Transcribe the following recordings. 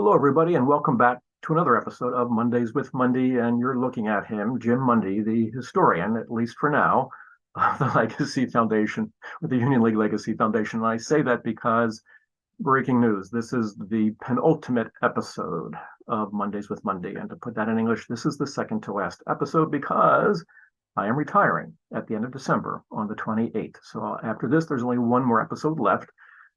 Hello, everybody, and welcome back to another episode of Mondays with Mundy. And you're looking at him, Jim Mundy, the historian, at least for now, of the Legacy Foundation, or the Union League Legacy Foundation. And I say that because breaking news, this is the penultimate episode of Mondays with Mundy. And to put that in English, this is the second to last episode because I am retiring at the end of December on the 28th. So after this, there's only one more episode left.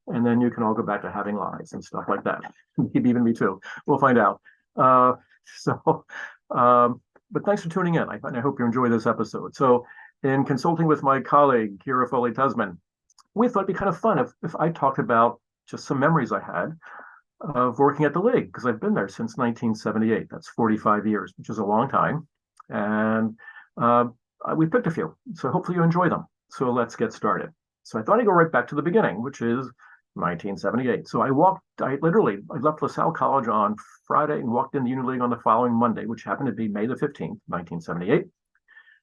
And then you can all go back to having lives and stuff like that. Maybe even me too. We'll find out. Uh, so, but thanks for tuning in. I hope you enjoy this episode. So, in consulting with my colleague, Kira Foley-Tasman, we thought it'd be kind of fun if I talked about just some memories I had of working at the League, because I've been there since 1978. That's 45 years, which is a long time. And we picked a few. So hopefully you enjoy them. So let's get started. So I thought I'd go right back to the beginning, which is 1978. So I left LaSalle College on Friday and walked in the Union League on the following Monday, which happened to be May the 15th, 1978.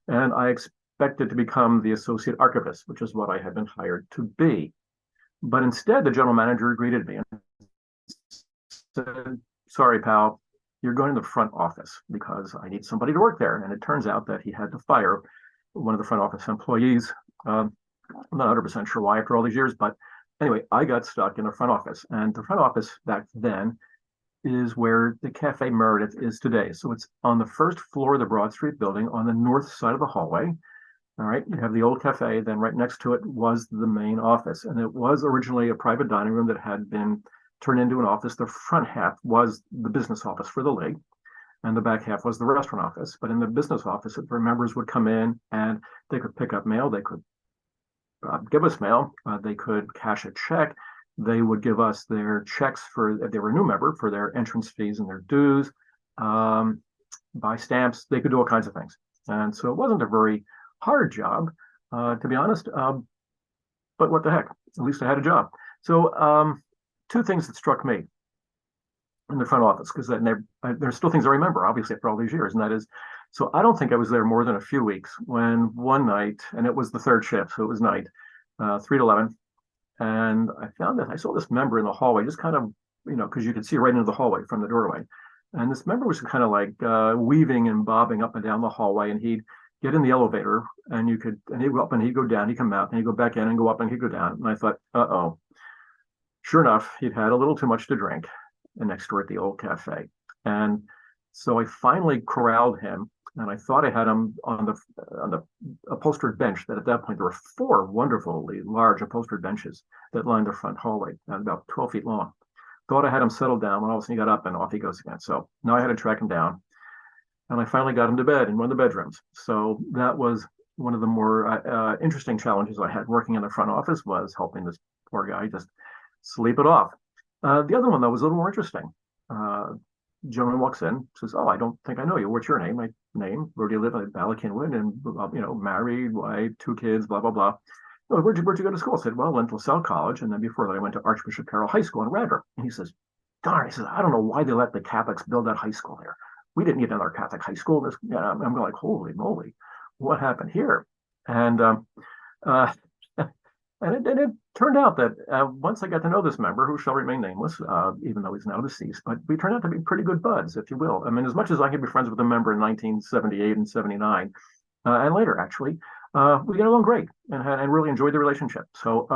And I expected to become the associate archivist, which is what I had been hired to be. But instead, the general manager greeted me and said, "Sorry, pal, you're going to the front office because I need somebody to work there." And it turns out that he had to fire one of the front office employees. I'm not 100% sure why after all these years, but anyway, I got stuck in the front office. And the front office back then is where the Cafe Meredith is today. So it's on the first floor of the Broad Street building on the north side of the hallway. All right, you have the old cafe, then right next to it was the main office. And it was originally a private dining room that had been turned into an office. The front half was the business office for the League, and the back half was the restaurant office. But in the business office, the members would come in and they could pick up mail, they could give us mail. They could cash a check. They would give us their checks for, if they were a new member, for their entrance fees and their dues, buy stamps. They could do all kinds of things. And so it wasn't a very hard job, to be honest. But what the heck? At least I had a job. So two things that struck me in the front office, because there's still things I remember, obviously, after all these years. And that is, so I don't think I was there more than a few weeks when one night, and it was the third shift, so it was night, 3 to 11. And I saw this member in the hallway, just kind of, because you could see right into the hallway from the doorway. And this member was kind of like weaving and bobbing up and down the hallway. And he'd get in the elevator and he'd go up and he'd go down, he'd come out and he'd go back in and go up and he'd go down. And I thought, uh-oh. Sure enough, he'd had a little too much to drink next door at the old cafe. And so I finally corralled him. And I thought I had him on the upholstered bench. That at that point there were 4 wonderfully large upholstered benches that lined the front hallway, about 12 feet long. Thought I had him settled down when all of a sudden he got up and off he goes again. So now I had to track him down, and I finally got him to bed in one of the bedrooms. So that was one of the more interesting challenges I had working in the front office, was helping this poor guy just sleep it off. The other one though was a little more interesting. Gentleman walks in, says, "Oh, I don't think I know you. What's your name?" My name. "Where do you live?" "At Ballackinwood, and married, wife, 2 kids, blah blah blah." "Oh, where'd you go to school?" I said, "Well, I went to LaSalle College, and then before that, I went to Archbishop Carroll High School in Radford." And he says, "Darn," he says, "I don't know why they let the Catholics build that high school there. We didn't get another Catholic high school." I'm like, holy moly, what happened here? And uh, And it turned out that once I got to know this member, who shall remain nameless, even though he's now deceased, but we turned out to be pretty good buds, if you will. I mean, as much as I could be friends with a member in 1978 and 79, and later, actually, we get along great and really enjoyed the relationship. So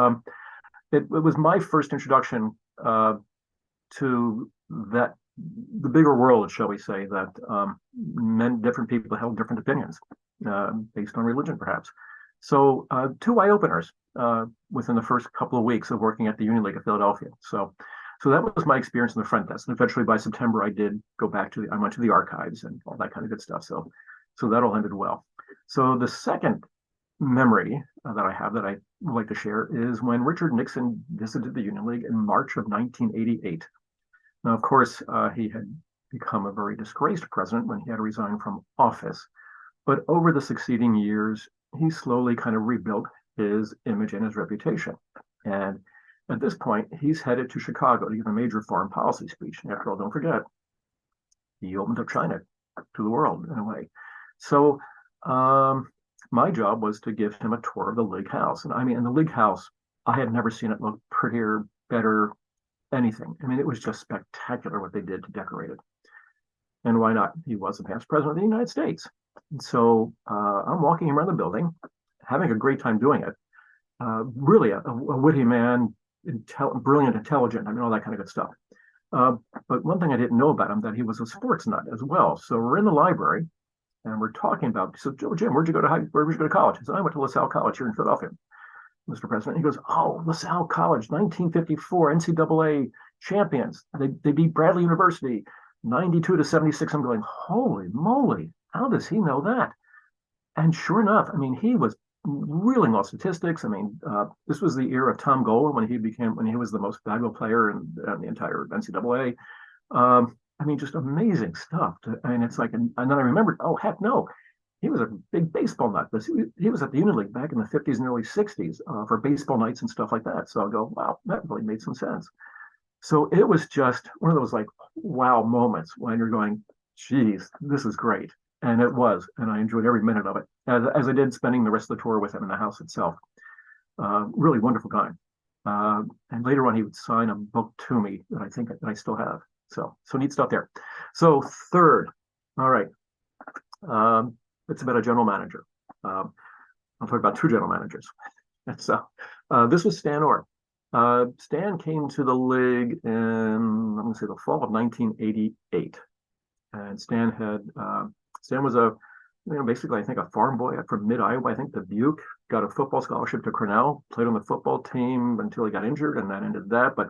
it was my first introduction to the bigger world, shall we say, that different people held different opinions based on religion, perhaps. So 2 eye openers within the first couple of weeks of working at the Union League of Philadelphia. So that was my experience in the front desk. And eventually by September, I did go back I went to the archives and all that kind of good stuff. So that all ended well. So the second memory that I have that I would like to share is when Richard Nixon visited the Union League in March of 1988. Now, of course, he had become a very disgraced president when he had to resign from office. But over the succeeding years, he slowly kind of rebuilt his image and his reputation. And at this point, he's headed to Chicago to give a major foreign policy speech. And after all, don't forget, he opened up China to the world in a way. So my job was to give him a tour of the League House. And I mean, in the League House, I had never seen it look prettier, better, anything. I mean, it was just spectacular what they did to decorate it. And why not? He was the past president of the United States. And so I'm walking around the building, having a great time doing it. Really a witty man, brilliant, intelligent, I mean, all that kind of good stuff. But one thing I didn't know about him, that he was a sports nut as well. So we're in the library and we're talking about, so Jim, where'd you go to college? He said, I went to LaSalle College here in Philadelphia, Mr. President. He goes, oh, LaSalle College, 1954 NCAA champions. They beat Bradley University 92-76. I'm going, holy moly, how does he know that? And sure enough, I mean, he was reeling off statistics. I mean, this was the era of Tom Gola when he was the most valuable player in the entire NCAA. I mean, just amazing stuff. I mean, it's like, and then I remembered, oh, heck no, he was a big baseball nut. He was at the Union League back in the 50s and early 60s for baseball nights and stuff like that. So I go, wow, that really made some sense. So it was just one of those like, wow moments when you're going, geez, this is great. And it was, and I enjoyed every minute of it, as I did spending the rest of the tour with him in the house itself. Really wonderful guy. And later on, he would sign a book to me that I still have. So neat stuff there. So third, all right, it's about a general manager. I'll talk about two general managers. So this was Stan Orr. Stan came to the league in, I'm going to say, the fall of 1988, and Stan was basically, I think, a farm boy from mid-Iowa. I think Dubuque, got a football scholarship to Cornell, played on the football team until he got injured, and that ended that. But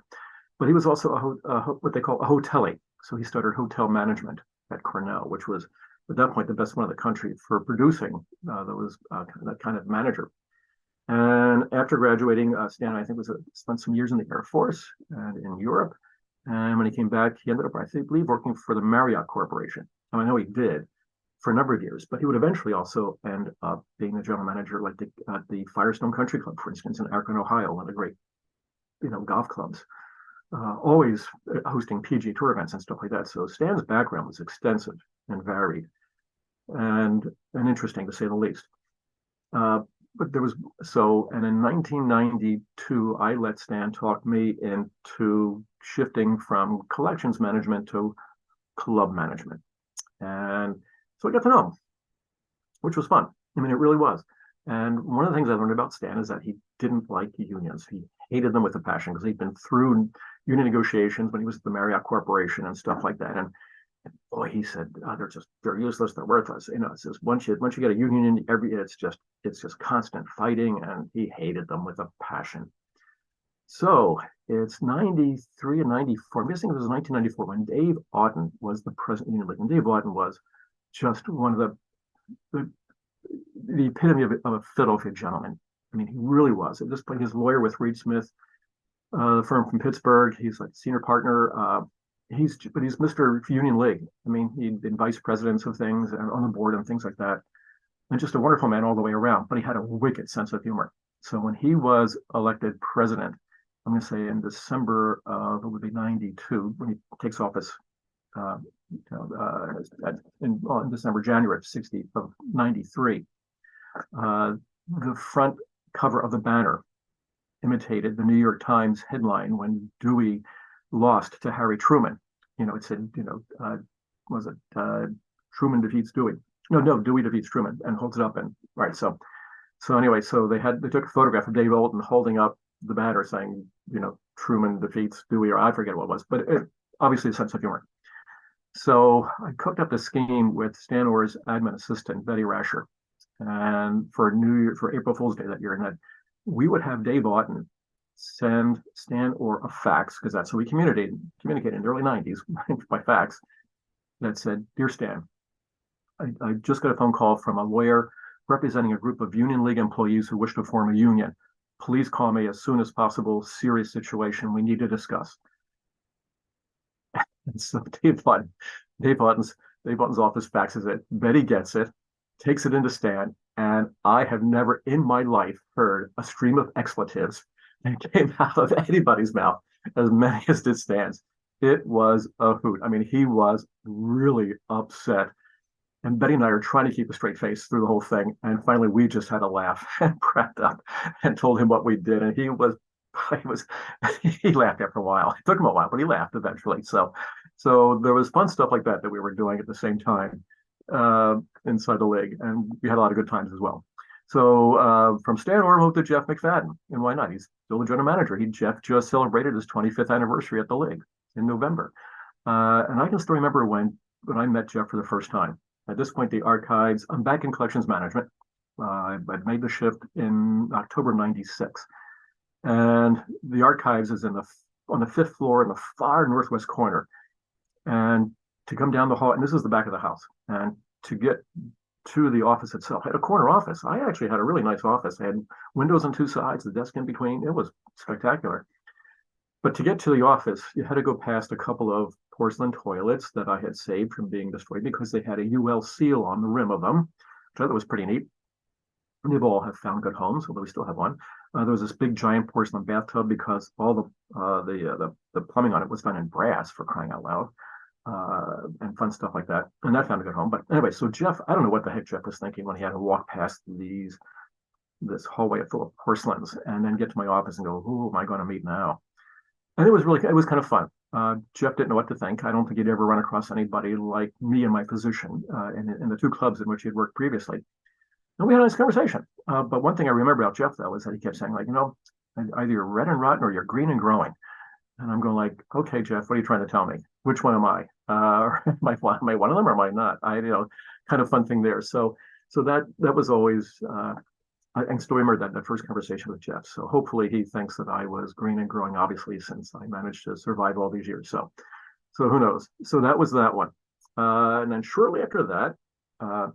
he was also what they call a hotelie. So he started hotel management at Cornell, which was at that point the best one in the country for producing that kind of manager. And after graduating, Stan, I think, spent some years in the Air Force and in Europe. And when he came back, he ended up, I believe, working for the Marriott Corporation. I know he did for a number of years, but he would eventually also end up being the general manager, like at the Firestone Country Club, for instance, in Akron, Ohio, one of the great, golf clubs, always hosting PGA Tour events and stuff like that. So Stan's background was extensive and varied, and interesting to say the least. But and in 1992, I let Stan talk me into shifting from collections management to club management. And so I got to know him, which was fun. I mean, it really was. And one of the things I learned about Stan is that he didn't like unions. He hated them with a passion because he'd been through union negotiations when he was at the Marriott Corporation and stuff like that. And boy, he said, they're useless, they're worthless. It's just once you get a union in it's just constant fighting, and he hated them with a passion. So it's 93 and 94. I'm guessing it was 1994 when Dave Auten was the president of the Union League. And Dave Auten was just one of the epitome of a Philadelphia gentleman. I mean, he really was. At this point, he's a lawyer with Reed Smith, the firm from Pittsburgh. He's like senior partner. He's Mr. Union League. I mean, he'd been vice presidents of things and on the board and things like that. And just a wonderful man all the way around. But he had a wicked sense of humor. So when he was elected president, I'm going to say in December of, it would be 92, when he takes office, in December, January of 93, the front cover of the banner imitated the New York Times headline when Dewey lost to Harry Truman. It said, was it Truman defeats Dewey? No, Dewey defeats Truman, and holds it up. And right, so anyway, so they took a photograph of Dave Auten holding up the banner saying, Truman defeats Dewey, or I forget what it was, but obviously a sense of humor. So I cooked up this scheme with Stan Orr's admin assistant, Betty Rasher, and for April Fool's Day that year, and that we would have Dave Auten send Stan Orr a fax, because that's how we communicated in the early 90s by fax, that said, "Dear Stan, I just got a phone call from a lawyer representing a group of Union League employees who wish to form a union. Please call me as soon as possible. Serious situation we need to discuss." And so Dave Auten's office faxes it. Betty gets it, takes it into Stan, and I have never in my life heard a stream of expletives that came out of anybody's mouth as many as did Stan's. It was a hoot. I mean, he was really upset. And Betty and I are trying to keep a straight face through the whole thing. And finally, we just had a laugh and cracked up and told him what we did. And he was He was he laughed after a while. It took him a while, but he laughed eventually. So there was fun stuff like that that we were doing at the same time inside the league, and we had a lot of good times as well. So from Stan Orr moved to Jeff McFadden, and why not? He's still the general manager. Jeff just celebrated his 25th anniversary at the league in November, and I can still remember when I met Jeff for the first time. At this point, the archives. I'm back in collections management. I'd made the shift in October '96. And the archives is on the fifth floor in the far northwest corner. And to come down the hall, and this is the back of the house, and to get to the office itself, I had a corner office. I actually had a really nice office. I had windows on two sides, the desk in between. It was spectacular. But to get to the office, you had to go past a couple of porcelain toilets that I had saved from being destroyed because they had a UL seal on the rim of them, which I thought was pretty neat. They've all have found good homes, although we still have one. There was this big giant porcelain bathtub because all the plumbing on it was done in brass, for crying out loud, and fun stuff like that. And that found a good home. But anyway, so Jeff, I don't know what the heck Jeff was thinking when he had to walk past this hallway full of porcelains and then get to my office and go, who am I going to meet now? And it was kind of fun. Jeff didn't know what to think. I don't think he'd ever run across anybody like me in my position in the two clubs in which he had worked previously. And we had a nice conversation. But one thing I remember about Jeff, though, is that he kept saying, like, either you're red and rotten or you're green and growing. And I'm going like, okay, Jeff, what are you trying to tell me? Which one am I? Am I one of them or am I not? Kind of fun thing there. So that was always, I can still remember that first conversation with Jeff. So hopefully he thinks that I was green and growing, obviously, since I managed to survive all these years. So who knows? So that was that one. And then shortly after that,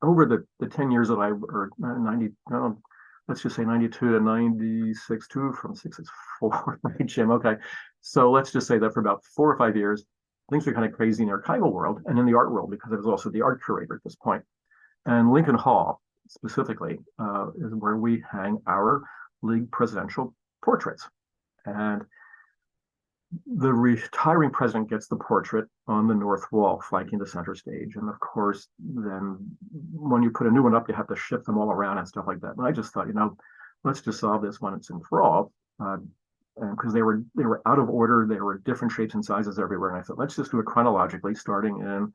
over the 10 years that or 90, no, let's just say 92 to 96, from 6 is 4, right, Jim? Okay. So let's just say that for about 4 or 5 years, things were kind of crazy in the archival world and in the art world because I was also the art curator at this point. And Lincoln Hall, specifically, is where we hang our league presidential portraits. And the retiring president gets the portrait on the north wall, flanking the center stage. And of course, then when you put a new one up, you have to shift them all around and stuff like that. And I just thought, let's just solve this once and for all. And because they were out of order, they were different shapes and sizes everywhere. And I thought, let's just do it chronologically, starting in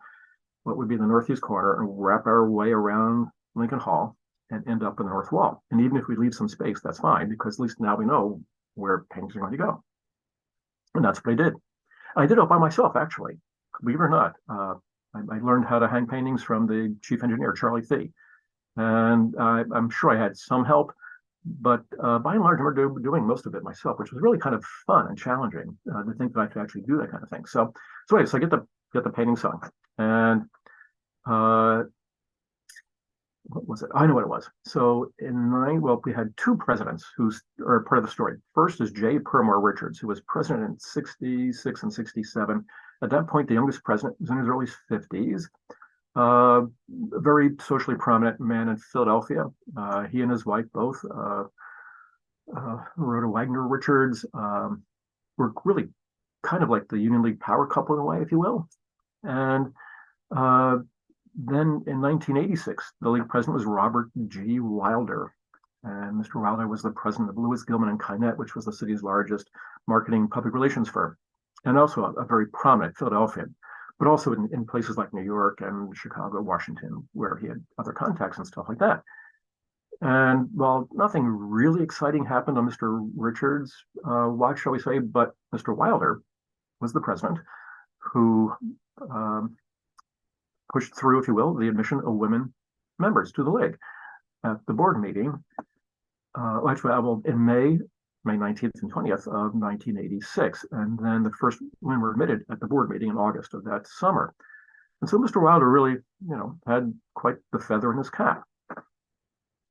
what would be the northeast corner and wrap our way around Lincoln Hall and end up in the north wall. And even if we leave some space, that's fine, because at least now we know where paintings are going to go. And that's what I did. I did it by myself, actually, believe it or not. I learned how to hang paintings from the chief engineer, Charlie Thee. And I'm sure I had some help, but by and large, I remember doing most of it myself, which was really kind of fun and challenging to think that I could actually do that kind of thing. So anyway, so I get the painting sung. And what was it? I know what it was. So we had two presidents who are part of the story. First is J. Permore Richards, who was president in 66 and 67. At that point, the youngest president was in his early 50s. A very socially prominent man in Philadelphia. He and his wife both, Rhoda Wagner Richards, were really kind of like the Union League power couple in a way, if you will. And then in 1986, the league president was Robert G. Wilder. And Mr. Wilder was the president of Lewis, Gilman, and Kynette, which was the city's largest marketing public relations firm, and also a very prominent Philadelphian, but also in places like New York and Chicago, Washington, where he had other contacts and stuff like that. And while nothing really exciting happened on Mr. Richards' watch, shall we say, but Mr. Wilder was the president who pushed through, if you will, the admission of women members to the league at the board meeting, in May 19th and 20th of 1986. And then the first women were admitted at the board meeting in August of that summer. And so Mr. Wilder really, had quite the feather in his cap.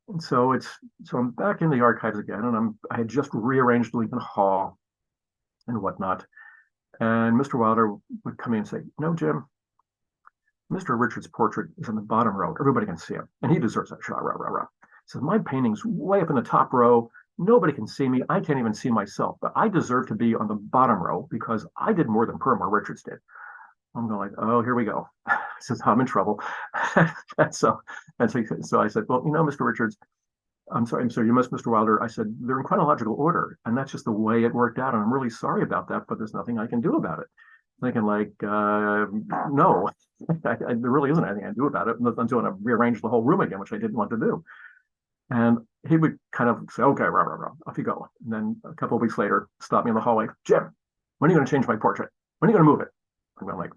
And so I'm back in the archives again, and I had just rearranged Lincoln Hall and whatnot. And Mr. Wilder would come in and say, Jim, Mr. Richards' portrait is in the bottom row. Everybody can see him, and he deserves that shot. Rah, rah, rah. So my painting's way up in the top row. Nobody can see me. I can't even see myself, but I deserve to be on the bottom row because I did more than Permore Richards did. I'm going like, oh, here we go. Says I'm in trouble. So I said, well, Mr. Richards, I'm sorry, you missed Mr. Wilder. I said, they're in chronological order, and that's just the way it worked out. And I'm really sorry about that, but there's nothing I can do about it. Thinking like, no, there really isn't anything I can do about it until I rearrange the whole room again, which I didn't want to do. And he would kind of say, okay, rah, rah, rah, off you go. And then a couple of weeks later, stop me in the hallway. Jim, when are you going to change my portrait? When are you going to move it? I'm going like,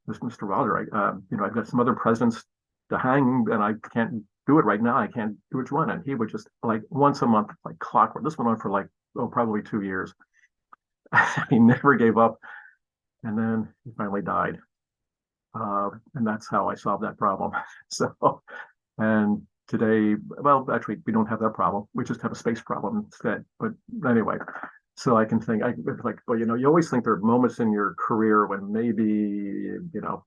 this Mr. Wilder, I've got some other presidents to hang and I can't do it right now. I can't do which one. And he would just like once a month, like clockwork. This went on for like, probably 2 years. He never gave up. And then he finally died. And that's how I solved that problem. So, and today, well, actually, we don't have that problem. We just have a space problem instead. But anyway, so I can think, like, well, you always think there are moments in your career when maybe,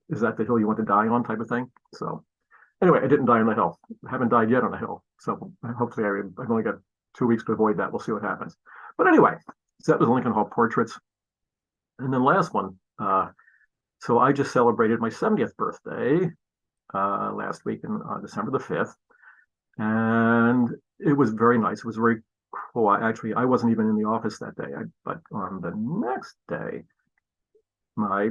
is that the hill you want to die on type of thing? So anyway, I didn't die on the hill. I haven't died yet on the hill. So hopefully I've only got 2 weeks to avoid that. We'll see what happens. But anyway, so that was Lincoln Hall portraits. And then last one. So I just celebrated my 70th birthday last week on December the 5th. And it was very nice. It was very cool. Actually, I wasn't even in the office that day. But on the next day, my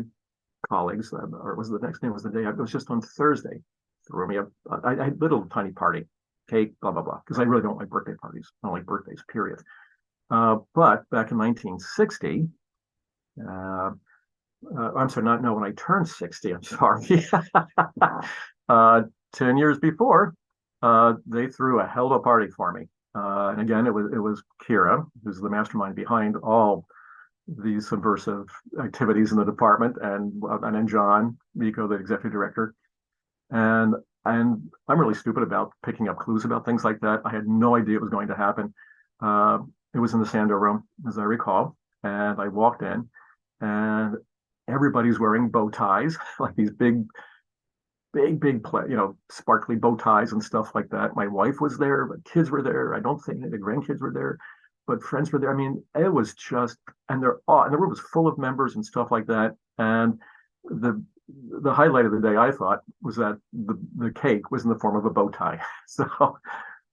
colleagues, or was it the next day? Was the day? It was just on Thursday. Threw me I had a little tiny party, cake, blah blah blah. Because I really don't like birthday parties. I don't like birthdays, period. But back in 1960, I'm sorry, no, when I turned 60, I'm sorry. 10 years before, they threw a hell of a party for me. And again, it was Kira, who's the mastermind behind all these subversive activities in the department, and then John Miko, the executive director. And I'm really stupid about picking up clues about things like that. I had no idea it was going to happen. It was in the Sando room, as I recall, and I walked in, and everybody's wearing bow ties, like these big, sparkly bow ties and stuff like that. My wife was there, but kids were there. I don't think the grandkids were there, but friends were there. I mean, it was just, and the room was full of members and stuff like that. And the highlight of the day, I thought, was that the cake was in the form of a bow tie.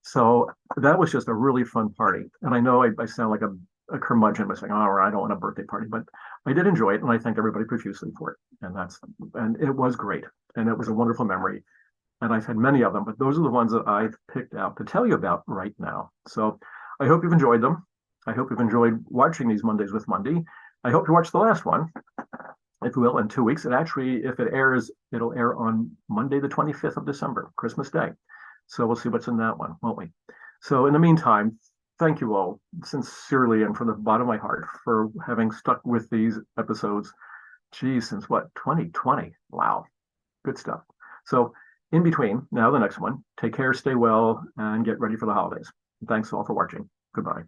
So that was just a really fun party. And I know I sound like a curmudgeon by saying, "Oh, I don't want a birthday party," but I did enjoy it, and I thank everybody profusely for it. And it was great, and it was a wonderful memory. And I've had many of them, but those are the ones that I've picked out to tell you about right now. So I hope you've enjoyed them. I hope you've enjoyed watching these Mondays with Mundy. I hope you watch the last one, if you will, in 2 weeks. And actually, if it airs, it'll air on Monday, the 25th of December, Christmas Day. So we'll see what's in that one, won't we? So in the meantime, thank you all sincerely and from the bottom of my heart for having stuck with these episodes. Geez, since what, 2020? Wow, good stuff. So in between, now the next one, take care, stay well, and get ready for the holidays. Thanks all for watching. Goodbye.